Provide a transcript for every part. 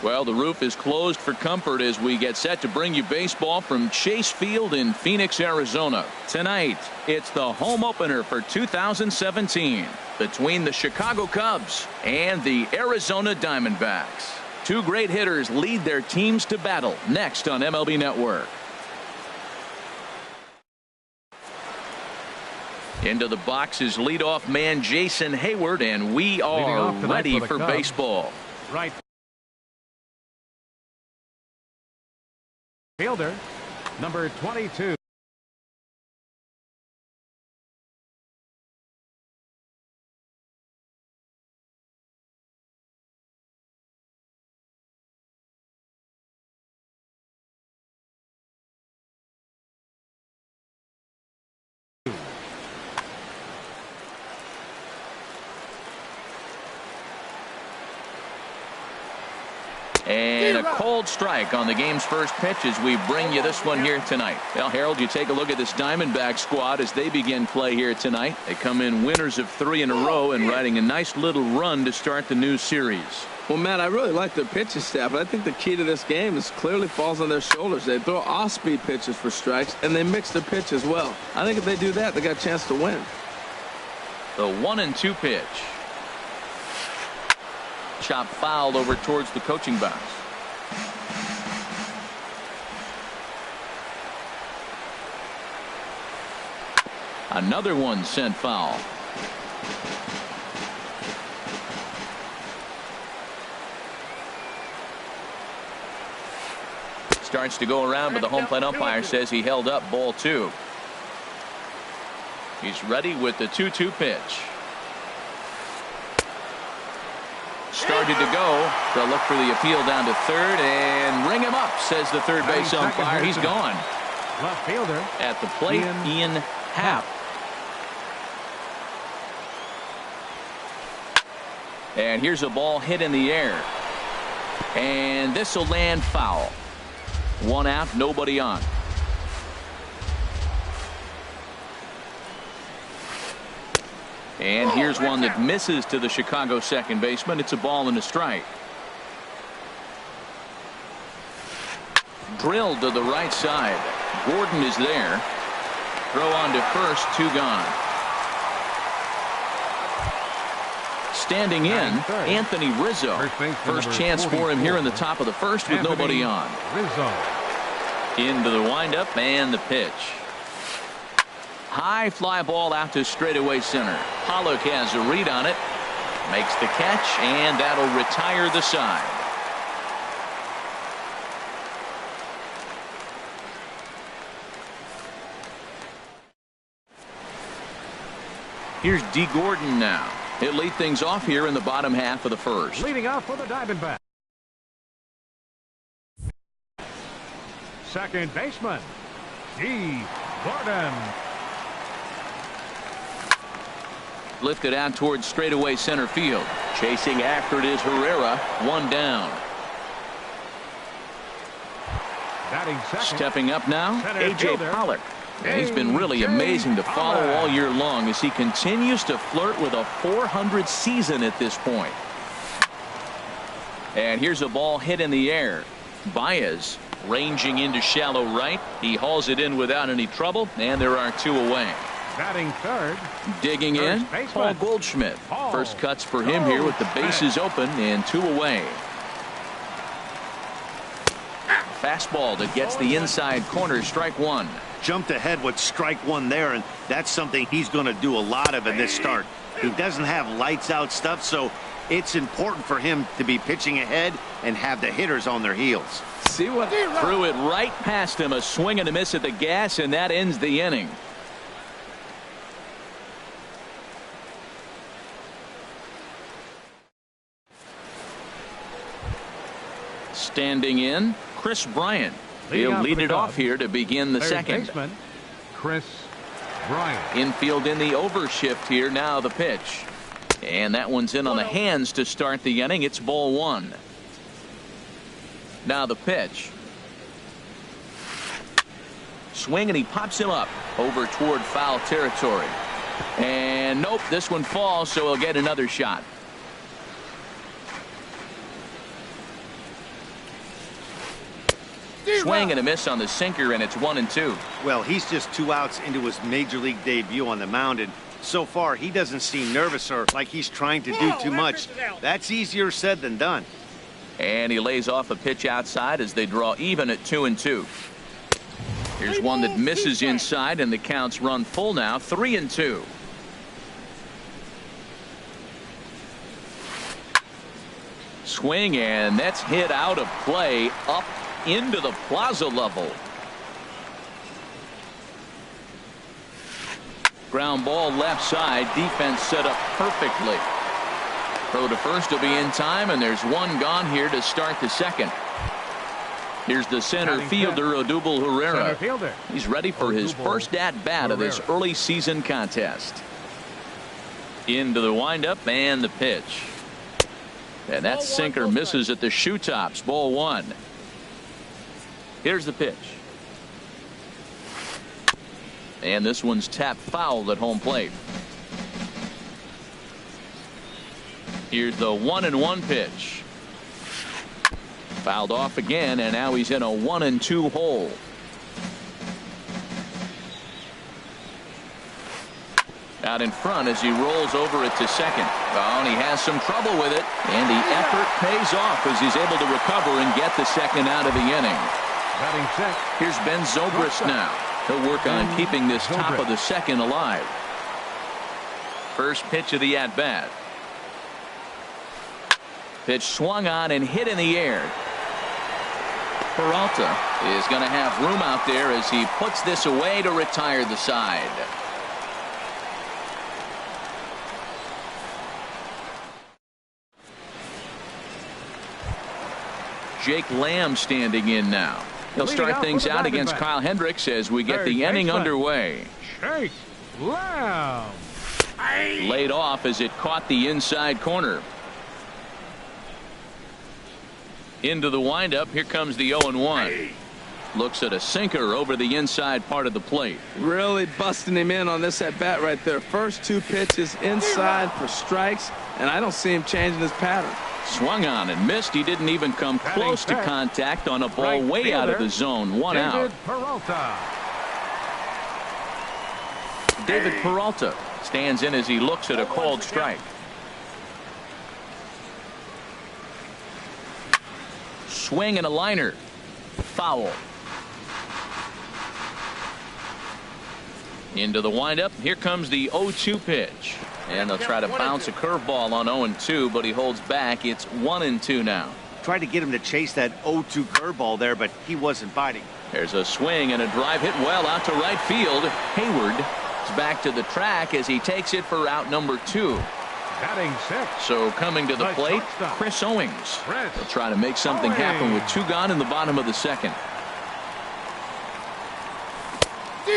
Well, the roof is closed for comfort as we get set to bring you baseball from Chase Field in Phoenix, Arizona. Tonight, it's the home opener for 2017 between the Chicago Cubs and the Arizona Diamondbacks. Two great hitters lead their teams to battle next on MLB Network. Into the box is leadoff man Jason Hayward, and we are ready for baseball. Right fielder, number 22. And a cold strike on the game's first pitch as we bring you this one here tonight. Well, Harold, you take a look at this Diamondback squad as they begin play here tonight. They come in winners of 3 in a row and riding a nice little run to start the new series. Well, Matt, I really like their pitching staff, but I think the key to this game is clearly falls on their shoulders. They throw off-speed pitches for strikes, and they mix their pitch as well. I think if they do that, they got a chance to win. The 1-2 pitch. Chop fouled over towards the coaching box. Another one sent foul. Starts to go around, but the home plate umpire says he held up ball 2. He's ready with the 2-2 pitch. Started to go. They'll look for the appeal down to third and ring him up, says the third base umpire. He's gone. Left fielder at the plate, Ian Happ. And here's a ball hit in the air. And this will land foul. 1 out, nobody on. And here's one that misses to the Chicago second baseman. It's a ball and a strike. Drilled to the right side. Gordon is there. Throw on to first, 2 gone. Standing in, Anthony Rizzo. First chance for him here in the top of the first with nobody on. Into the windup and the pitch. High fly ball out to straightaway center. Pollock has a read on it. Makes the catch, and that'll retire the side. Here's D. Gordon now. He'll lead things off here in the bottom half of the first. Leading off for the Diamondbacks. Second baseman, D. Gordon. Lifted out towards straightaway center field. Chasing after it is Herrera. 1 down. Stepping up now, A.J. Pollock. He's been really amazing to follow all year long as he continues to flirt with a .400 season at this point. And here's a ball hit in the air. Baez ranging into shallow right. He hauls it in without any trouble, and there are 2 away. Batting third. Digging in, Paul Goldschmidt. First cuts for him here with the bases open and 2 away. Fastball that gets the inside corner, strike 1. Jumped ahead with strike 1 there, and that's something he's going to do a lot of in this start. He doesn't have lights out stuff, so it's important for him to be pitching ahead and have the hitters on their heels. See what? Threw it right past him, a swing and a miss at the gas, and that ends the inning. Standing in, Chris Bryant. He'll lead it off here to begin the second. Baseman, Chris Bryant. Infield in the overshift here. Now the pitch. And that one's in on the hands to start the inning. It's ball 1. Now the pitch. Swing, and he pops him up over toward foul territory. And nope, this one falls, so he'll get another shot. swing and a miss on the sinker, and it's 1-2. Well, he's just 2 outs into his major league debut on the mound, and so far he doesn't seem nervous or like he's trying to do too much. That's easier said than done. And he lays off a pitch outside as they draw even at 2-2. Here's one that misses inside, and the counts run full now, 3-2. Swing, and that's hit out of play up into the plaza level. Ground ball left side. Defense set up perfectly. Throw to first will be in time, and there's one gone here to start the second. Here's the center fielder, Odubel Herrera. He's ready for his first at-bat of this early season contest. Into the windup and the pitch. And that sinker misses at the shoe tops. Ball one. Here's the pitch. And this one's tapped foul at home plate. Here's the 1-1 pitch. Fouled off again, and now he's in a 1-2 hole. Out in front as he rolls over it to second. Oh, and he has some trouble with it, and the effort pays off as he's able to recover and get the second out of the inning. Here's Ben Zobrist now. He'll work on keeping this top of the second alive. First pitch of the at-bat. Pitch swung on and hit in the air. Peralta is going to have room out there as he puts this away to retire the side. Jake Lamb standing in now. He'll start things out against Kyle Hendricks as we get the inning underway. Jake Lamb. Laid off as it caught the inside corner. Into the windup. Here comes the 0-1. Looks at a sinker over the inside part of the plate. Really busting him in on this at bat right there. First two pitches inside for strikes, and I don't see him changing his pattern. Swung on and missed. He didn't even come close to contact on a ball way out of the zone. One out. David Peralta stands in as he looks at a called strike. Swing and a liner. Foul. Into the windup. Here comes the 0-2 pitch. And they'll try to bounce a curveball on 0-2, but he holds back. It's 1-2 now. Tried to get him to chase that 0-2 curveball there, but he wasn't biting. There's a swing and a drive hit well out to right field. Hayward is back to the track as he takes it for out number 2. So coming to the plate, Chris Owings. He'll try to make something happen with 2 gone in the bottom of the second.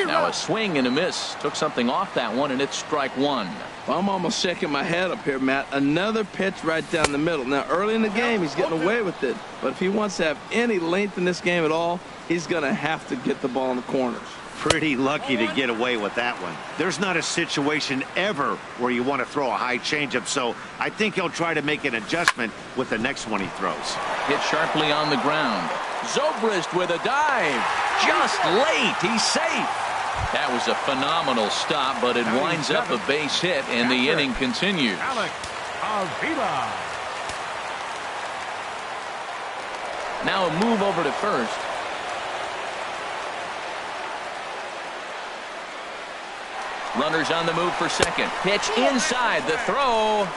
Now a swing and a miss. Took something off that one, and it's strike 1. Well, I'm almost shaking my head up here, Matt. Another pitch right down the middle. Now, early in the game, he's getting away with it. But if he wants to have any length in this game at all, he's going to have to get the ball in the corners. Pretty lucky to get away with that one. There's not a situation ever where you want to throw a high changeup, so I think he'll try to make an adjustment with the next one he throws. Hit sharply on the ground. Zobrist with a dive. Just late. He's safe. That was a phenomenal stop, but it winds up a base hit, and the inning continues. Now a move over to first. Runners on the move for second. Pitch inside. The throw.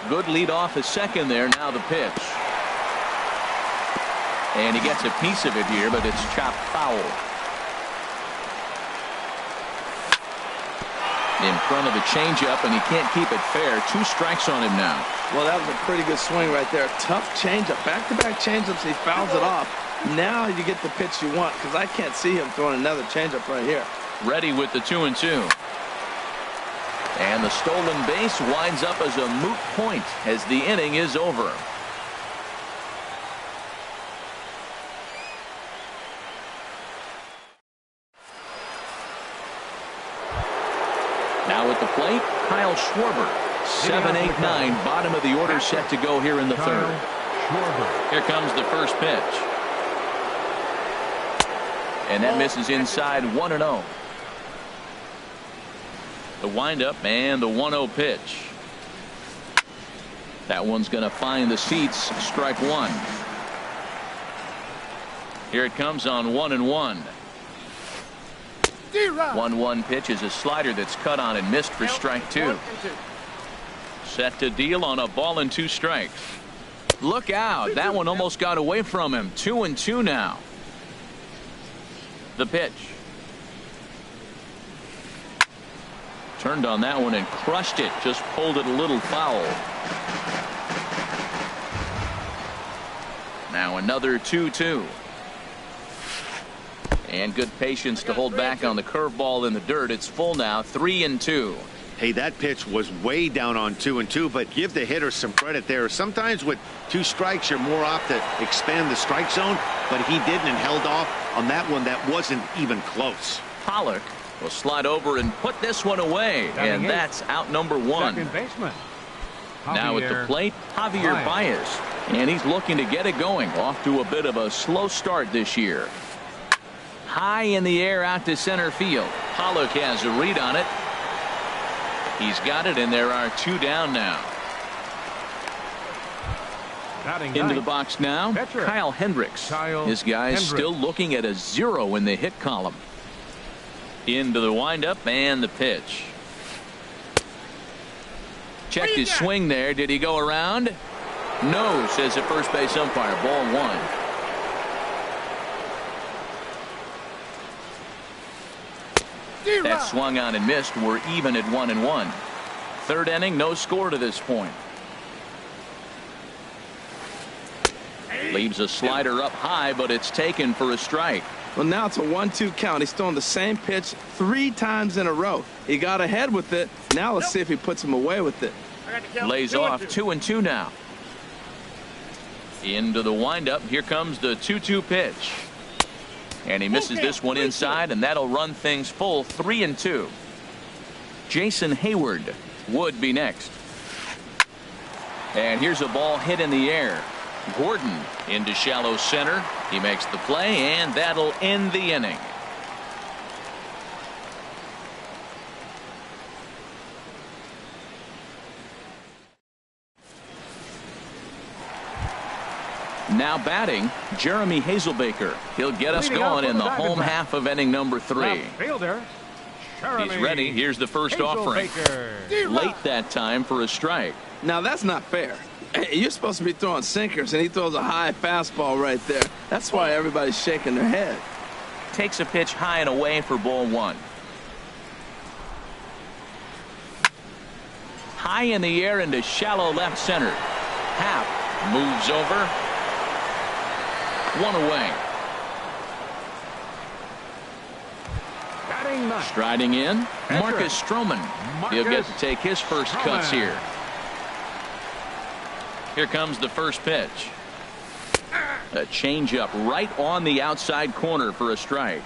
Good lead off at second there. Now the pitch. And he gets a piece of it here, but it's chopped foul. In front of the changeup, and he can't keep it fair. 2 strikes on him now. Well, that was a pretty good swing right there. Tough changeup. Back-to-back changeups. He fouls it off. Now you get the pitch you want, because I can't see him throwing another changeup right here. Ready with the 2-2. And the stolen base winds up as a moot point as the inning is over. Now at the plate, Kyle Schwarber. 7, 8, 9, bottom of the order set to go here in the third. Here comes the first pitch. And that misses inside 1-0. The windup and the 1-0 pitch. That one's going to find the seats. Strike one. Here it comes on 1-1. 1-1 pitch is a slider that's cut on and missed for strike two. Set to deal on a ball and 2 strikes. Look out. That one almost got away from him. 2-2 now. The pitch. Turned on that one and crushed it. Just pulled it a little foul. Now another 2-2. And good patience to hold back on the curveball in the dirt. It's full now. 3-2. Hey, that pitch was way down on 2-2, but give the hitter some credit there. Sometimes with 2 strikes, you're more apt to expand the strike zone, but he didn't and held off on that one that wasn't even close. Pollock will slide over and put this one away, and that's out number 1. Second baseman. Now at the plate, Javier Baez, and he's looking to get it going. Off to a bit of a slow start this year. High in the air out to center field. Pollock has a read on it. He's got it, and there are 2 down now. Into the box now, Kyle Hendricks. His guy's still looking at a 0 in the hit column. Into the windup and the pitch. Checked his swing there. Did he go around? No, says the first base umpire. Ball 1. That swung on and missed. We're even at 1-1. Third inning, no score to this point. Leaves a slider up high, but it's taken for a strike. Well, now it's a 1-2 count. He's throwing the same pitch 3 times in a row. He got ahead with it. Now let's see if he puts him away with it. Lays off 2-2 now. Into the windup. Here comes the 2-2 pitch. And he misses this one inside, and that'll run things full. 3-2. Jason Hayward would be next. And here's a ball hit in the air. Gordon into shallow center. He makes the play, and that'll end the inning. Now batting, Jeremy Hazelbaker. He'll get us going in the home half of inning number 3. He's ready. Here's the first offering. Late that time for a strike. Now that's not fair. You're supposed to be throwing sinkers, and he throws a high fastball right there. That's why everybody's shaking their head. Takes a pitch high and away for ball 1. High in the air into shallow left center. Happ moves over. 1 away. Striding in, Marcus Stroman. He'll get to take his first cuts here. Here comes the first pitch. A changeup right on the outside corner for a strike.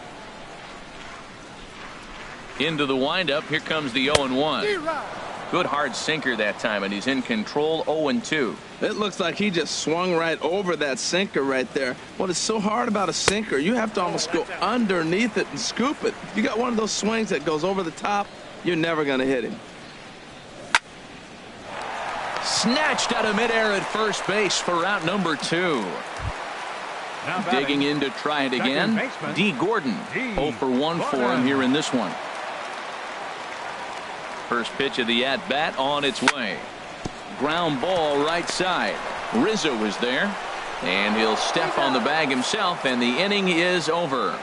Into the windup. Here comes the 0-1. Good hard sinker that time, and he's in control. 0-2. It looks like he just swung right over that sinker right there. What is so hard about a sinker, you have to almost go underneath it and scoop it. If you got one of those swings that goes over the top, you're never going to hit him. Snatched out of midair at first base for out number 2. Digging in to try it again. D. Gordon. 0 for 1 for him here in this one. First pitch of the at-bat on its way. Ground ball right side. Rizzo is there, and he'll step on the bag himself, and the inning is over.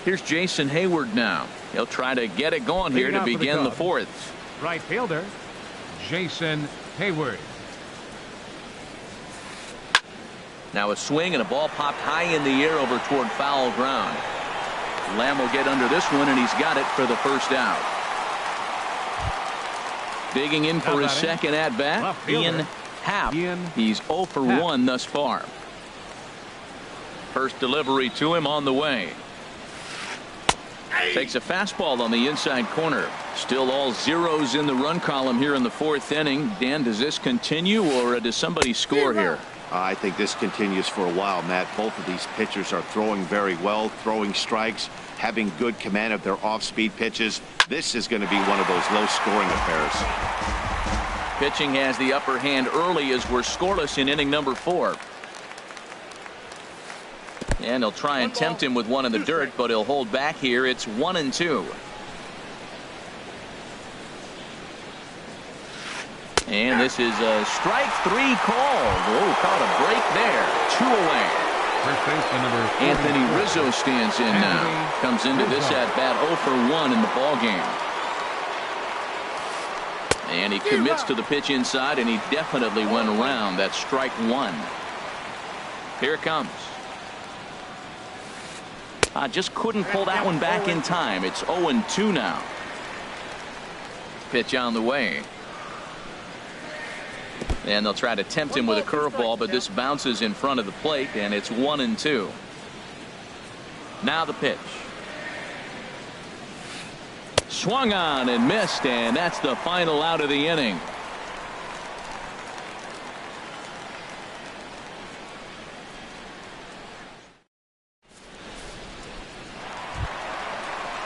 Here's Jason Hayward now. He'll try to get it going here to begin the 4th. Right fielder, Jason Hayward. Now a swing and a ball popped high in the air over toward foul ground. Lamb will get under this one, and he's got it for the first out. Digging in for his second at bat, Ian Happ. He's 0 for 1 thus far. First delivery to him on the way. Takes a fastball on the inside corner. Still all zeros in the run column here in the fourth inning. Dan, does this continue, or does somebody score here? I think this continues for a while, Matt. Both of these pitchers are throwing very well, throwing strikes, having good command of their off-speed pitches. This is going to be one of those low-scoring affairs. Pitching has the upper hand early as we're scoreless in inning number 4. And he'll try and tempt him with one in the dirt, but he'll hold back here. It's 1-2. And this is a strike 3 called. Oh, caught a break there. 2 away. First baseman number 44. Anthony Rizzo stands in now. Comes into this at bat 0 for 1 in the ball game. And he commits to the pitch inside, and he definitely went around. That's strike 1. Here it comes. Just couldn't pull that one back in time. It's 0-2 now. Pitch on the way. And they'll try to tempt him with a curveball, but this bounces in front of the plate, and it's 1-2. Now the pitch. Swung on and missed, and that's the final out of the inning.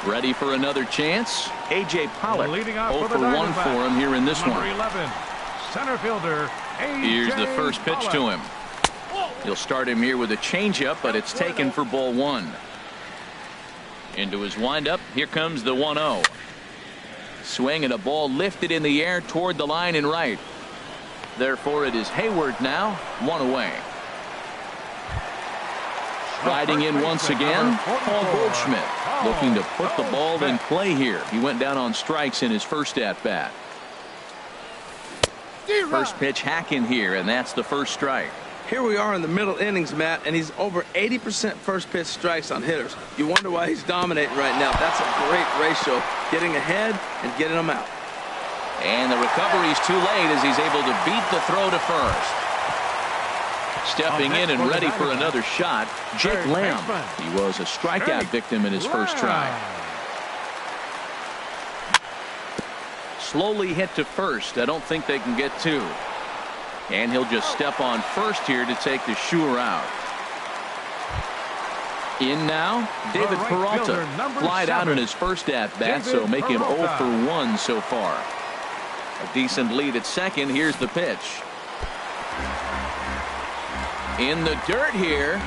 Ready for another chance? A.J. Pollock 0 for 1 for him here in this one. 11, center fielder, Here's the first pitch to him. He'll start him here with a changeup, but it's taken for ball 1. Into his windup. Here comes the 1-0. Swing and a ball lifted in the air toward the line and right. Therefore, it is Hayward now, 1 away. Riding in once again, Paul Goldschmidt, looking to put the ball in play here. He went down on strikes in his first at-bat. First pitch hack in here, and that's the first strike. Here we are in the middle innings, Matt, and he's over 80% first pitch strikes on hitters. You wonder why he's dominating right now. That's a great ratio, getting ahead and getting them out. And the recovery's too late as he's able to beat the throw to first. Stepping in and ready for another shot, Jake Lamb. He was a strikeout victim in his first try. Slowly hit to first. I don't think they can get 2. And he'll just step on first here to take the sure out. In now, David Peralta. Flied out in his first at-bat, so make him 0 for 1 so far. A decent lead at second. Here's the pitch. In the dirt here.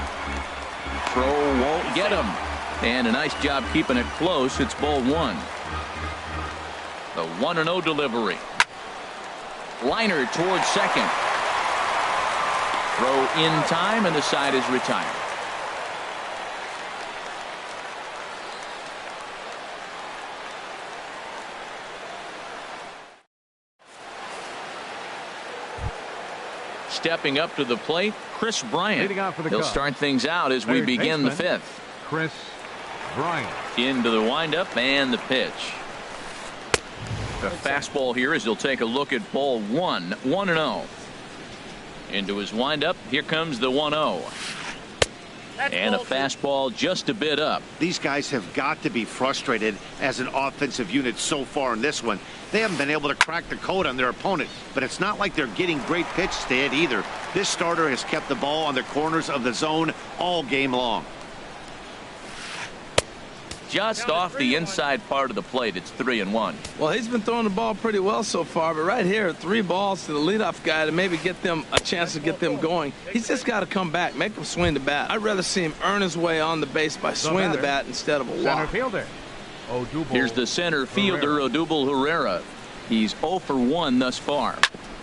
Throw won't get him. And a nice job keeping it close. It's ball 1. The 1-0 delivery. Liner towards second. Throw in time, and the side is retired. Stepping up to the plate, Chris Bryant. He'll start things out as we begin the 5th. Chris Bryant. Into the windup and the pitch. The fastball here as he'll take a look at ball 1. 1-0. Into his windup. Here comes the 1-0. And a fastball just a bit up. These guys have got to be frustrated as an offensive unit so far in this one. They haven't been able to crack the code on their opponent, but it's not like they're getting great pitches to hit either. This starter has kept the ball on the corners of the zone all game long. Just off the inside part of the plate. It's 3-1. Well, he's been throwing the ball pretty well so far, but right here, 3 balls to the leadoff guy to maybe get them a chance to get them going. He's just got to come back, make him swing the bat. I'd rather see him earn his way on the base by swinging the bat instead of a walk. Center fielder. Here's the center fielder, Odubel Herrera. He's 0 for 1 thus far.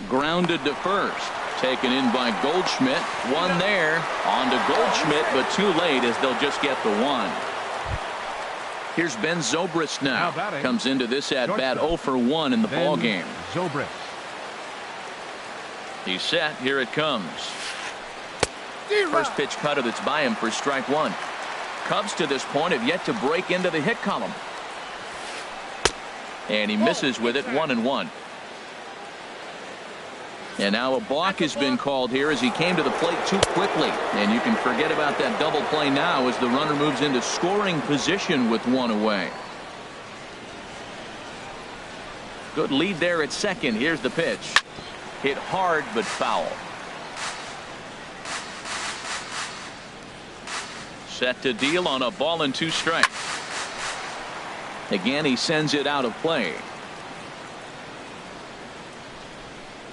Grounded to first. Taken in by Goldschmidt. One there. On to Goldschmidt, but too late as they'll just get the 1. Here's Ben Zobrist now. Comes into this at-bat 0 for 1 in the ball game. Zobrist. He's set. Here it comes. First pitch cutter that's by him for strike 1. Cubs to this point have yet to break into the hit column. And he misses with it. 1-1. And now a balk has been called here as he came to the plate too quickly. And you can forget about that double play now as the runner moves into scoring position with one away. Good lead there at second. Here's the pitch. Hit hard but foul. Set to deal on a ball and 2 strikes. Again, he sends it out of play.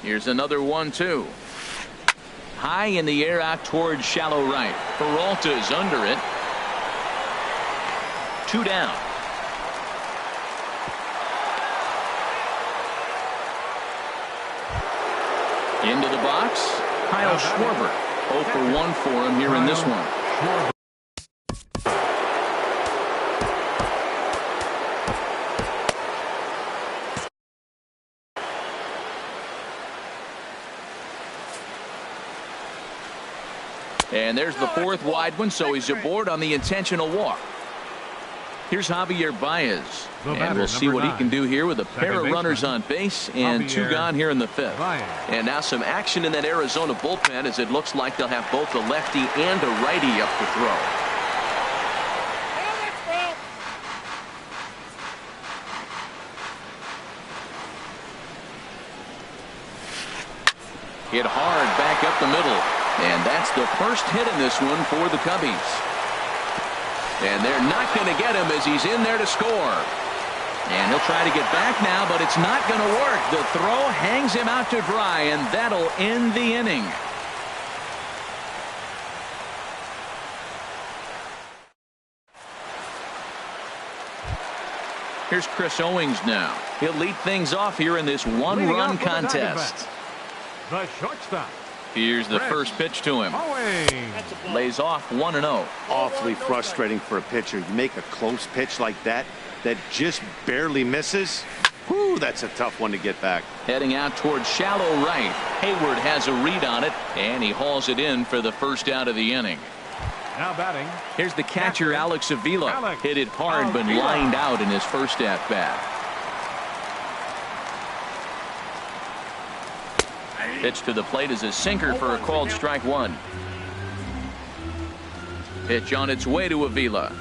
Here's another 1-2. High in the air out towards shallow right. Peralta's under it. 2 down. Into the box. Kyle Schwarber. 0 for 1 for him here in this one. And there's the 4th wide one, so he's aboard on the intentional walk. Here's Javier Baez. And we'll see what he can do here with a pair of runners on base and 2 gone here in the 5th. And now some action in that Arizona bullpen as it looks like they'll have both a lefty and a righty up to throw. Hit hard back up the middle. And that's the first hit in this one for the Cubbies. And they're not going to get him as he's in there to score. And he'll try to get back now, but it's not going to work. The throw hangs him out to dry, and that'll end the inning. Here's Chris Owings now. He'll lead things off here in this one-run contest. The shortstop. Here's the first pitch to him. Lays off 1-0. Awfully frustrating for a pitcher. You make a close pitch like that just barely misses. Whew, that's a tough one to get back. Heading out towards shallow right. Hayward has a read on it, and he hauls it in for the first out of the inning. Now batting. Here's the catcher, Alex Avila. Hit it hard, but lined out in his first at-bat. Pitch to the plate is a sinker for a called strike 1. Pitch on its way to Avila.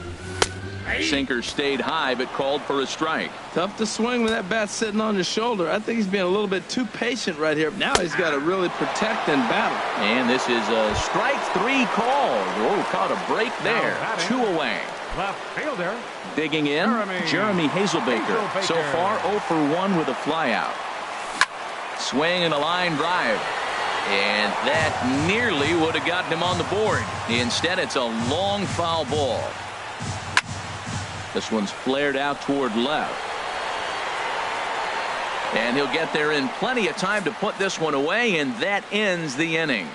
Sinker stayed high but called for a strike. Tough to swing with that bat sitting on his shoulder. I think he's being a little bit too patient right here. Now he's got to really protect and battle. And this is a strike 3 call. Oh, caught a break there. 2 away. Left fielder. Digging in, Jeremy Hazelbaker. So far 0 for 1 with a flyout. Swing and a line drive. And that nearly would have gotten him on the board. Instead, it's a long foul ball. This one's flared out toward left. And he'll get there in plenty of time to put this one away, and that ends the inning.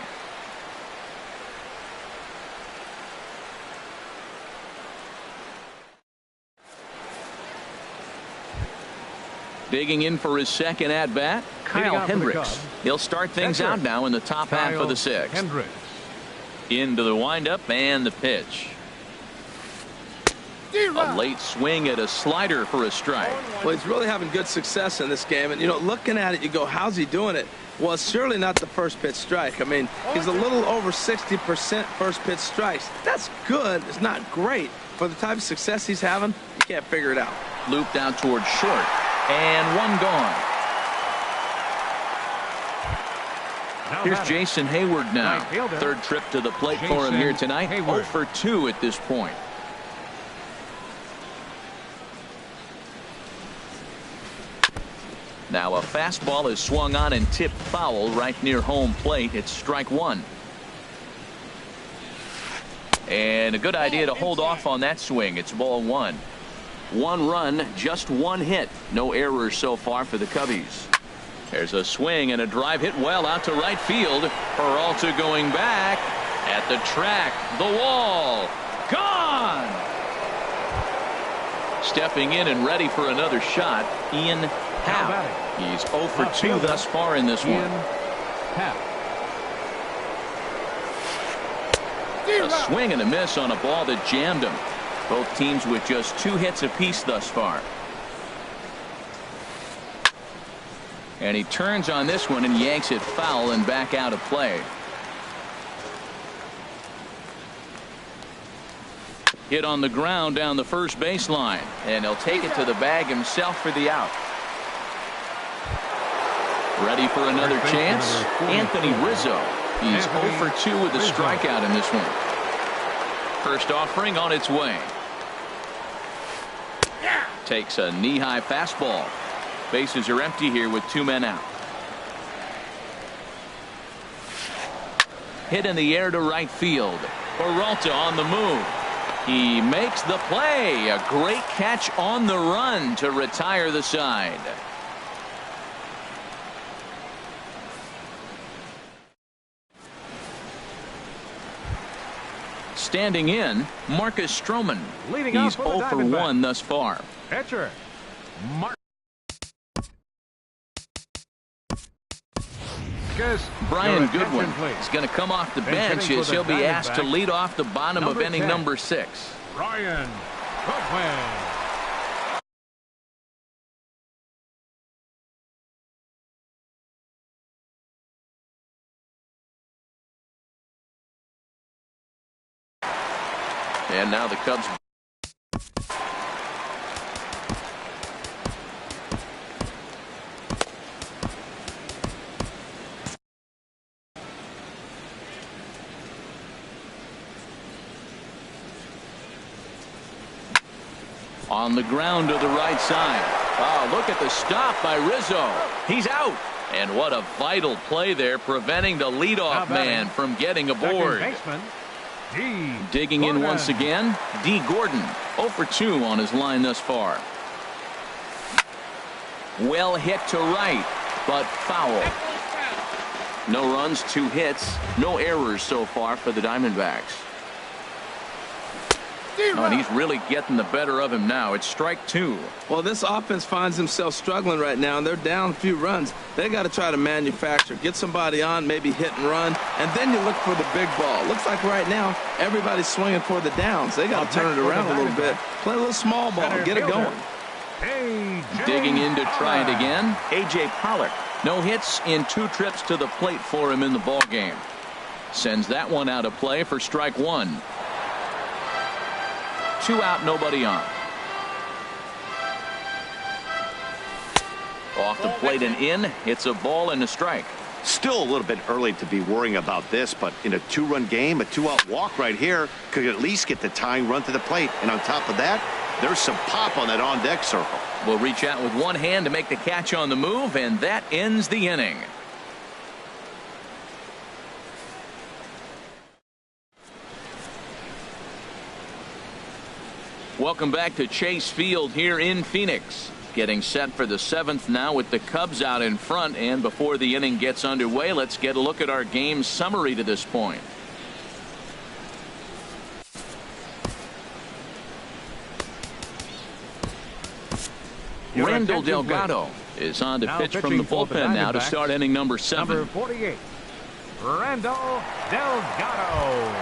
Digging in for his second at-bat, Kyle Hendricks. He'll start things out now in the top half of the 6th. Into the windup and the pitch. A late swing at a slider for a strike. Well, he's really having good success in this game. And, you know, looking at it, you go, how's he doing it? Well, it's surely not the first pitch strike. I mean, he's a little over 60% first pitch strikes. That's good. It's not great. For the type of success he's having, you can't figure it out. Looped out towards short. And 1 gone. Here's Jason Hayward now. Third trip to the plate for him here tonight. 0 for 2 at this point. Now a fastball is swung on and tipped foul right near home plate. It's strike 1. And a good idea to hold off on that swing. It's ball 1. 1 run, just 1 hit. No errors so far for the Cubbies. There's a swing and a drive hit well out to right field. Peralta going back at the track. The wall. Gone. Stepping in and ready for another shot, Ian Happ. He's 0 for 2 thus far in this one. A swing and a miss on a ball that jammed him. Both teams with just 2 hits apiece thus far. And he turns on this one and yanks it foul and back out of play. Hit on the ground down the first baseline, and he'll take it to the bag himself for the out. Ready for another chance? Anthony Rizzo. He's 0 for 2 with a strikeout in this one. First offering on its way. Takes a knee-high fastball. Bases are empty here with 2 men out. Hit in the air to right field. Peralta on the move. He makes the play. A great catch on the run to retire the side. Standing in, Marcus Stroman. He's 0 for 1 thus far. Pitcher, Brian Goodwin is going to come off the bench as he'll be asked to lead off the bottom of inning number 6. Brian Goodwin. And now the Cubs. On the ground to the right side. Oh, look at the stop by Rizzo. He's out. And what a vital play there, preventing the leadoff man from getting aboard. Digging in once again, D. Gordon, 0 for 2 on his line thus far. Well hit to right, but foul. No runs, 2 hits, no errors so far for the Diamondbacks. Oh, and he's really getting the better of him now. It's strike 2. Well, this offense finds himself struggling right now, and they're down a few runs. They got to try to manufacture, get somebody on, maybe hit and run, and then you look for the big ball. Looks like right now everybody's swinging for the downs. They got to turn it around a little bit, play a little small ball, get it going. Digging in to try it again, A.J. Pollock. No hits in 2 trips to the plate for him in the ball game. Sends that one out of play for strike 1. 2 out, nobody on. Off the plate and in. It's a ball and a strike. Still a little bit early to be worrying about this, but in a 2-run game, a 2-out walk right here could at least get the tying run to the plate. And on top of that, there's some pop on that on-deck circle. Will reach out with one hand to make the catch on the move, and that ends the inning. Welcome back to Chase Field here in Phoenix. Getting set for the 7th now with the Cubs out in front. And before the inning gets underway, let's get a look at our game summary to this point. Randall Delgado is on to pitch from the bullpen now to start inning number 7. Number 48, Randall Delgado.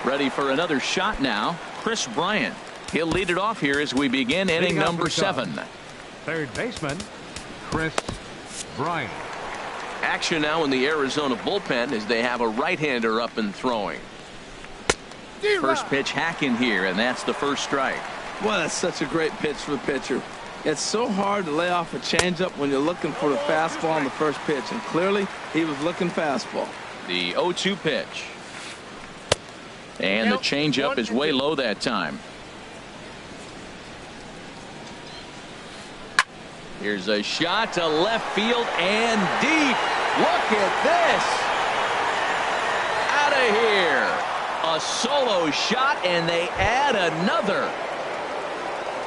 Ready for another shot now, Chris Bryant. He'll lead it off here as we begin inning number 7. Third baseman, Chris Bryant. Action now in the Arizona bullpen as they have a right-hander up and throwing. First pitch hack in here, and that's the first strike. Well, that's such a great pitch for the pitcher. It's so hard to lay off a changeup when you're looking for the fastball on the first pitch, and clearly he was looking fastball. The 0-2 pitch. And the changeup is way low that time. Here's a shot to left field and deep. Look at this. Out of here. A solo shot, and they add another.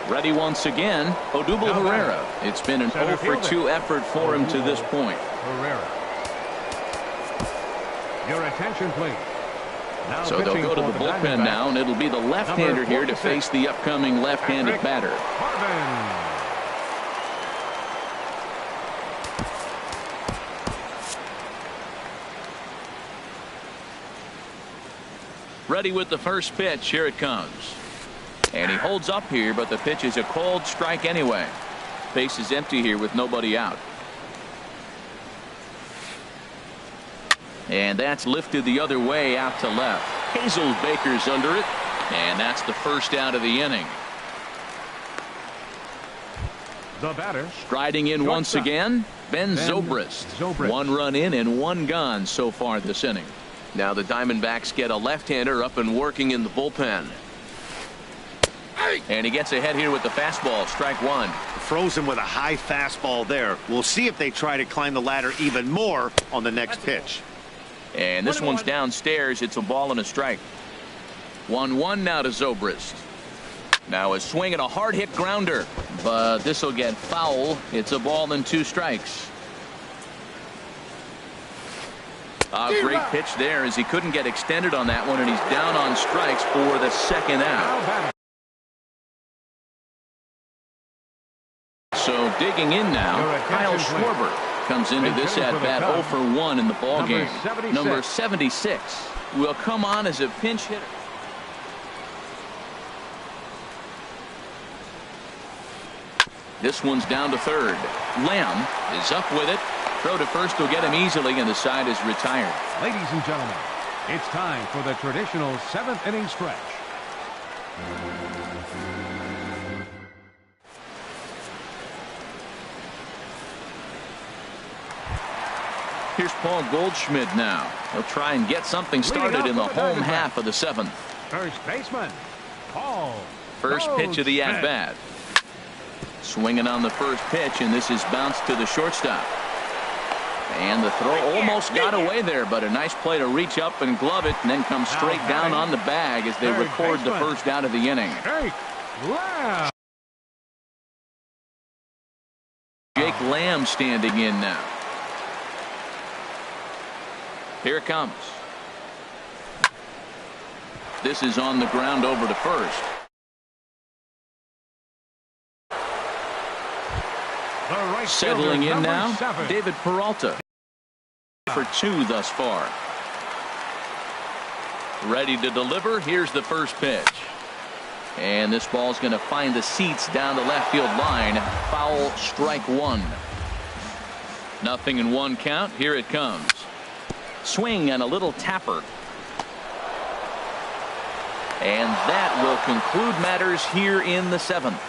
Ready once again, Odubel Herrera. It's been an 0 for 2 effort for him to this point. Herrera. Your attention, please. Now so they'll go to the bullpen now, and it'll be the left-hander here to face the upcoming left-handed batter. Marvin. Ready with the first pitch. Here it comes. And he holds up here, but the pitch is a called strike anyway. Base is empty here with nobody out. And that's lifted the other way out to left. Hazelbaker's under it. And that's the first out of the inning. The batter. Striding in once again, Ben Zobrist. 1 run in and 1 gone so far this inning. Now the Diamondbacks get a left-hander up and working in the bullpen. And he gets ahead here with the fastball. Strike 1. Frozen with a high fastball there. We'll see if they try to climb the ladder even more on the next pitch. And this one's downstairs. It's a ball and a strike. 1-1 now to Zobrist. Now a swing and a hard hit grounder, but this will get foul. It's a ball and 2 strikes. A great pitch there as he couldn't get extended on that one, and he's down on strikes for the second out. So digging in now, Kyle Schwarber comes into this at bat 0 for 1 in the ball game. Number 76 will come on as a pinch hitter. This one's down to third. Lamb is up with it. Throw to first will get him easily, and the side is retired. Ladies and gentlemen, it's time for the traditional 7th inning stretch. Here's Paul Goldschmidt now. He'll try and get something started in the home half of the 7th. First baseman, Paul. First pitch of the at-bat. Swinging on the first pitch, and this is bounced to the shortstop. And the throw almost got away there, but a nice play to reach up and glove it, and then come straight down on the bag as they record the first out of the inning. Jake Lamb standing in now. Here it comes. This is on the ground over to first. Settling in now, David Peralta for 2 thus far. Ready to deliver. Here's the first pitch. And this ball's going to find the seats down the left field line. Foul, strike 1. 0-1 count. Here it comes. Swing and a little tapper. And that will conclude matters here in the 7th.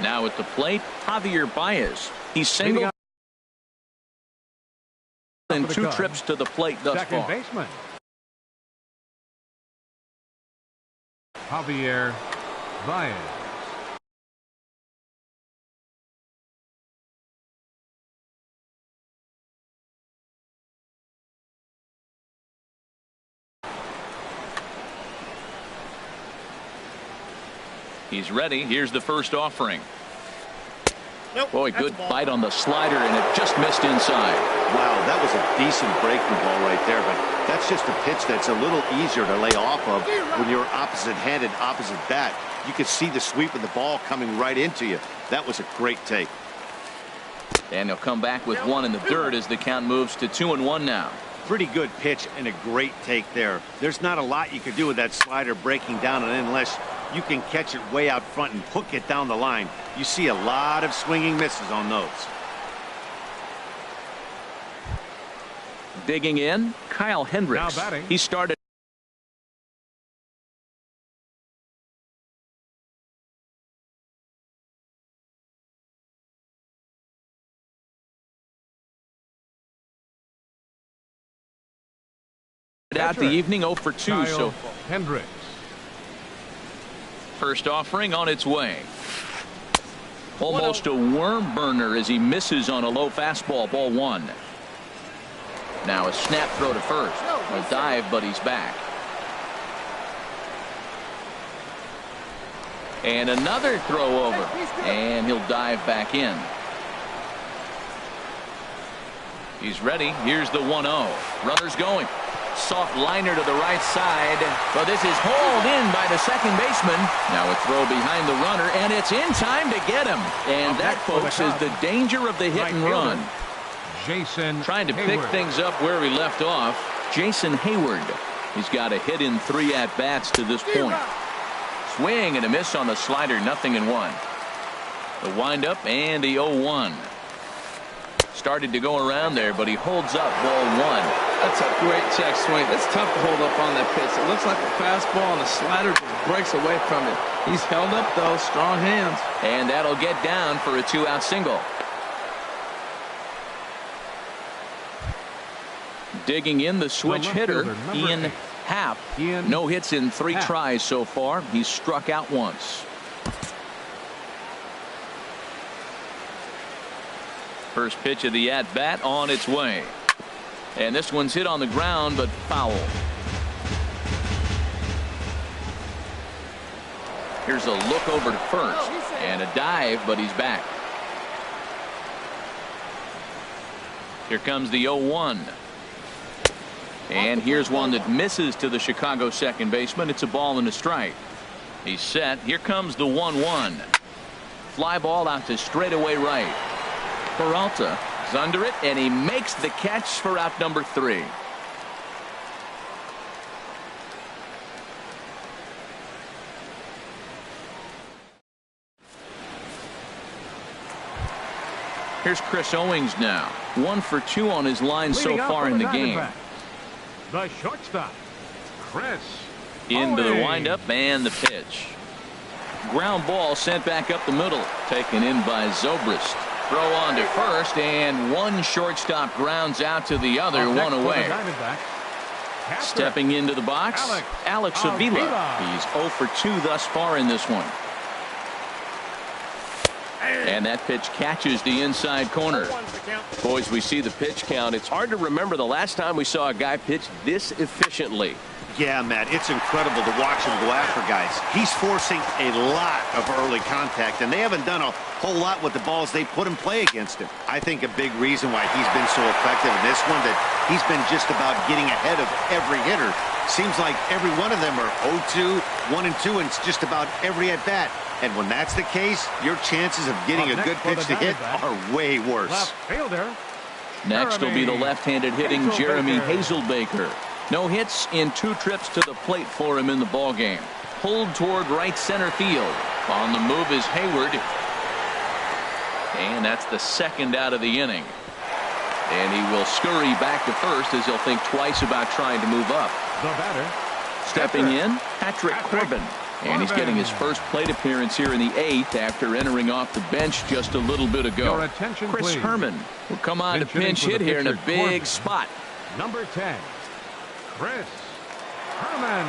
Now at the plate, Javier Baez. He's single in 2 trips to the plate thus far. Second baseman, Javier Baez. He's ready. Here's the first offering. Nope, boy, good bite on the slider, and it just missed inside. Wow, that was a decent breaking ball right there, but that's just a pitch that's a little easier to lay off of when you're opposite-handed, opposite bat. You could see the sweep of the ball coming right into you. That was a great take. And he'll come back with 1 in the dirt as the count moves to 2-1 now. Pretty good pitch and a great take there. There's not a lot you could do with that slider breaking down, and unless you can catch it way out front and hook it down the line, you see a lot of swinging misses on those. Digging in, Kyle Hendricks. Now batting. He started out the evening 0 for 2 so far. Hendricks. First offering on its way. Almost a worm burner as he misses on a low fastball. Ball 1. Now a snap throw to first. A dive, but he's back. And another throw over. And he'll dive back in. He's ready. Here's the 1-0. Runners going. Soft liner to the right side, but this is hauled in by the second baseman. Now a throw behind the runner, and it's in time to get him. And that, folks, is the danger of the hit and run. Jason trying to Hayward. pick things up where he left off. Jason Hayward. He's got a hit in 3 at-bats to this point. swing and a miss on the slider. 0-1. The windup and the 0-1. Started to go around there, but he holds up ball 1. That's a great check swing. That's tough to hold up on that pitch. It looks like a fastball, and the slider just breaks away from it. He's held up, though. Strong hands. And that'll get down for a 2-out single. Digging in the switch hitter, Ian Happ. No hits in 3 tries so far. He's struck out once. First pitch of the at-bat on its way. And this one's hit on the ground, but foul. Here's a look over to first. And a dive, but he's back. Here comes the 0-1. And here's one that misses to the Chicago second baseman. It's a ball and a strike. He's set. Here comes the 1-1. Fly ball out to straightaway right. Peralta is under it, and he makes the catch for out number 3. Here's Chris Owings now. 1 for 2 on his line so far in the game. The shortstop, Chris Into the Owings. windup and the pitch. Ground ball sent back up the middle. Taken in by Zobrist. Throw on to first, and one shortstop grounds out to the other, one away. Stepping into the box, Alex Avila. He's 0 for 2 thus far in this one. And that pitch catches the inside corner. Boys, we see the pitch count. It's hard to remember the last time we saw a guy pitch this efficiently. Yeah, Matt, it's incredible to watch him go after guys. He's forcing a lot of early contact, and they haven't done a whole lot with the balls they put in play against him. I think a big reason why he's been so effective in this one, that he's been just about getting ahead of every hitter. Seems like every one of them are 0-2, 1-2, and it's just about every at-bat. And when that's the case, your chances of getting a good pitch to hit are way worse. Left fielder. Next will be the left-handed hitting Jeremy Hazelbaker. No hits in 2 trips to the plate for him in the ballgame. Pulled toward right center field. On the move is Hayward. And that's the second out of the inning. And he will scurry back to first as he'll think twice about trying to move up. The batter. Stepping in, Patrick Corbin. And he's getting his first plate appearance here in the 8th after entering off the bench just a little bit ago. Your attention, Chris please. Herman will come on to pinch hit here in a big spot. Number 10, Chris Herman.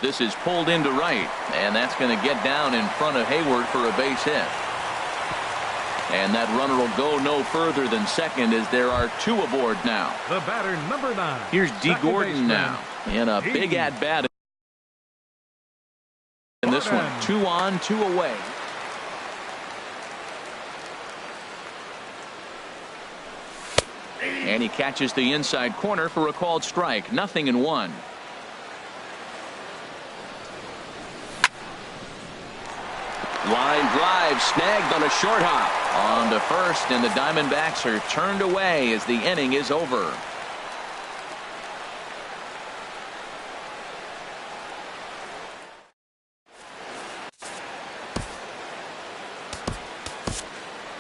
This is pulled into right, and that's going to get down in front of Hayward for a base hit. And that runner will go no further than second as there are 2 aboard now. The batter, number 9. Here's D. Second Gordon baseman, now. And a big at-bat in this one. 2 on, 2 away. And he catches the inside corner for a called strike. 0-1. Line drive snagged on a short hop. On to first, and the Diamondbacks are turned away as the inning is over.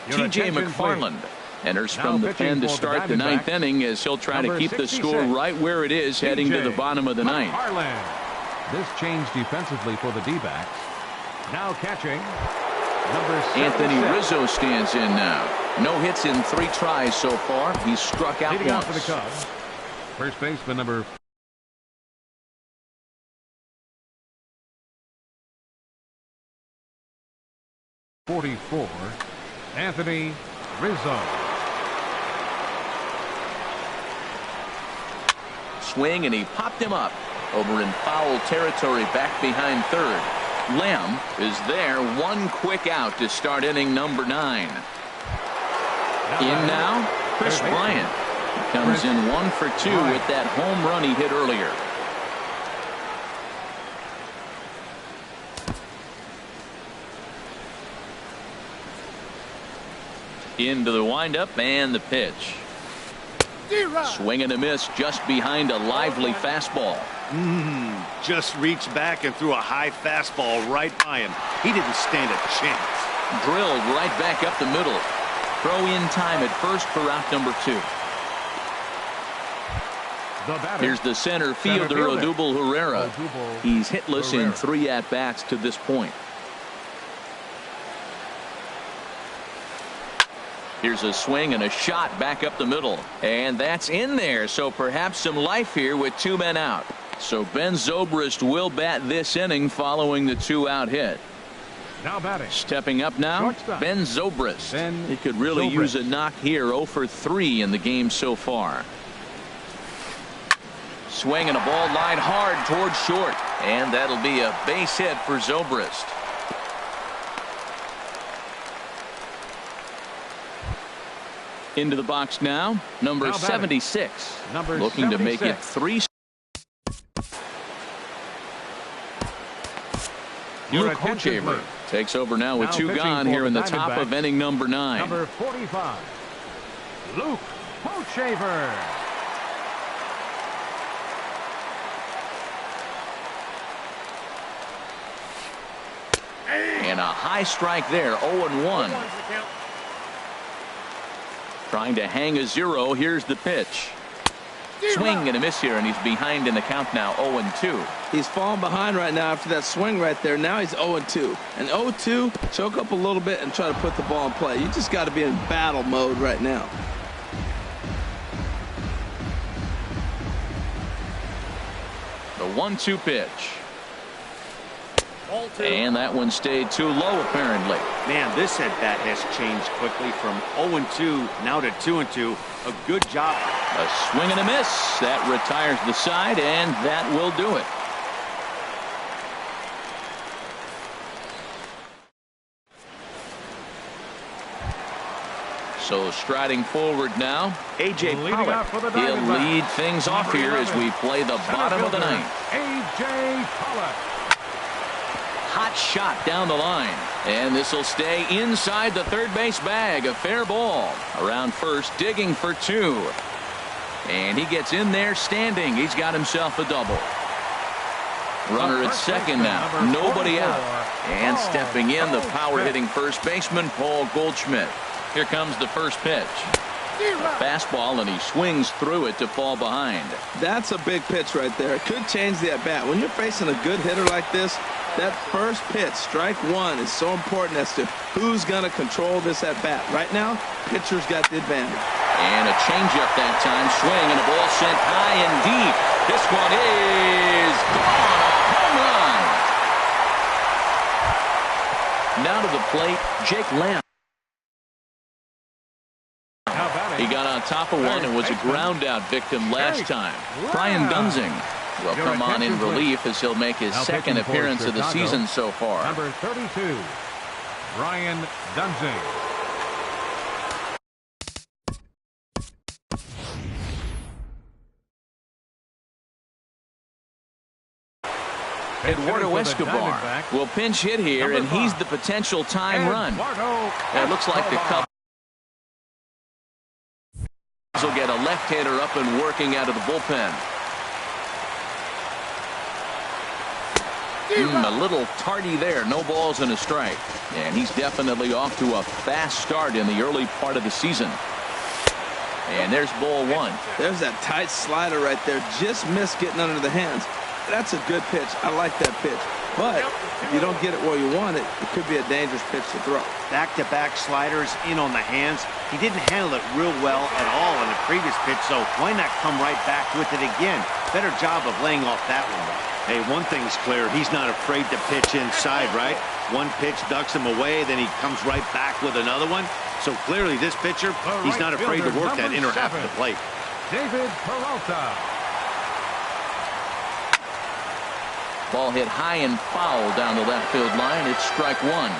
T.J. McFarland enters from the pen to start the 9th inning as he'll try to keep the score right where it is heading to the bottom of the 9th. This change defensively for the D-backs. Now catching, number 76. Anthony Rizzo stands in now. No hits in 3 tries so far. He's struck out Leading once. out for the Cubs, first baseman number 44, Anthony Rizzo. Swing, and he popped him up over in foul territory back behind third. Lamb is there. 1 quick out to start inning number 9. In now, Chris Bryant. He comes in 1 for 2 with that home run he hit earlier. Into the windup and the pitch. Swing and a miss just behind a lively fastball. Just reached back and threw a high fastball right by him. He didn't stand a chance. Drilled right back up the middle. Throw in time at first for out number 2. Here's the center fielder, Odubel Herrera. He's hitless in 3 at-bats to this point. Here's a swing and a shot back up the middle. And that's in there, so perhaps some life here with 2 men out. So Ben Zobrist will bat this inning following the 2-out hit. Now batting. Stepping up now, Ben Zobrist. He could really use a knock here. 0 for 3 in the game so far. Swing and a ball line hard towards short. And that'll be a base hit for Zobrist. Into the box now, number 76. Looking to make it 3. Luke Hochevar takes over now with 2 gone here in the top of inning number 9. Number 45, Luke Hochevar. And a high strike there, 0-1. Trying to hang a 0. Here's the pitch. Swing and a miss here, and he's behind in the count now, 0-2. He's falling behind right now after that swing right there. Now he's 0-2. And 0-2, choke up a little bit and try to put the ball in play. You just got to be in battle mode right now. The 1-2 pitch. And that one stayed too low, apparently. Man, this at bat has changed quickly from 0-2 now to 2-2. A good job. A swing and a miss. That retires the side, and that will do it. So striding forward now, A.J. Pollock. He'll lead things off here as we play the bottom of the 9th. A.J. Pollock. Hot shot down the line, and this will stay inside the third base bag. A fair ball around first, digging for 2, and he gets in there standing. He's got himself a double. Runner at second now, nobody out, and stepping in, the power hitting first baseman Paul Goldschmidt. Here comes the first pitch. A fastball, and he swings through it to fall behind. That's a big pitch right there. It could change the at bat. When you're facing a good hitter like this, that first pitch, strike 1, is so important as to who's going to control this at bat. Right now, pitcher's got the advantage. And a changeup that time, swing, and a ball sent high and deep. This one is gone, a home run. Now to the plate, Jake Lamb. He got on top of one and was a ground out victim last time. Brian Dunsing will come on in relief as he'll make his second appearance of the season so far. Number 32, Brian Dunsing. Eduardo Escobar will pinch hit here, and he's the potential time run. It looks like the Cubs will get a left-hander up and working out of the bullpen. A little tardy there. No balls and a strike. And he's definitely off to a fast start in the early part of the season. And there's ball 1. There's that tight slider right there. Just missed getting under the hands. That's a good pitch. I like that pitch. But if you don't get it where you want it, it could be a dangerous pitch to throw. Back-to-back sliders in on the hands. He didn't handle it real well at all in the previous pitch, so why not come right back with it again? Better job of laying off that one. Hey, one thing's clear. He's not afraid to pitch inside, right? One pitch ducks him away, then he comes right back with another one. So clearly this pitcher, he's not afraid to work that inner half of the plate. David Peralta. Ball hit high and foul down the left field line. It's strike 1.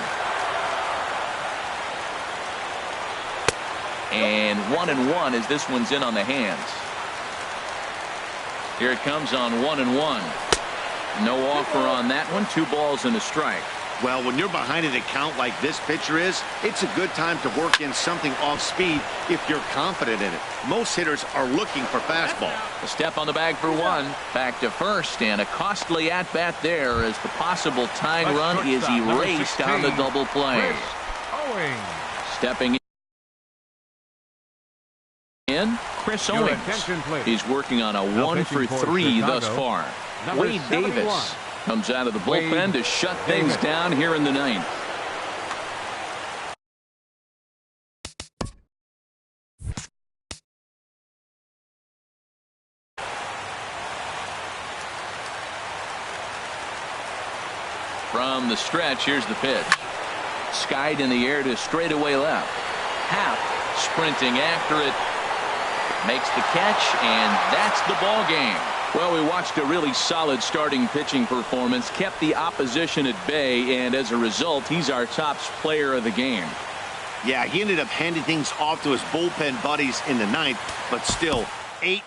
And 1-1 as this one's in on the hands. Here it comes on 1-1. No offer on that one. 2 balls and a strike. Well, when you're behind an account like this pitcher is, it's a good time to work in something off speed if you're confident in it. Most hitters are looking for fastball. A step on the bag for one. Back to first, and a costly at-bat there as the possible tying run is erased on the double play. Stepping in, Chris Owings. He's working on a 1-for-3 thus far. Wade Davis comes out of the bullpen to shut things down here in the ninth. From the stretch, here's the pitch. Skied in the air to straightaway left. Happ sprinting after it. Makes the catch, and that's the ball game. Well, we watched a really solid starting pitching performance, kept the opposition at bay, and as a result, he's our top player of the game. Yeah, he ended up handing things off to his bullpen buddies in the ninth, but still 8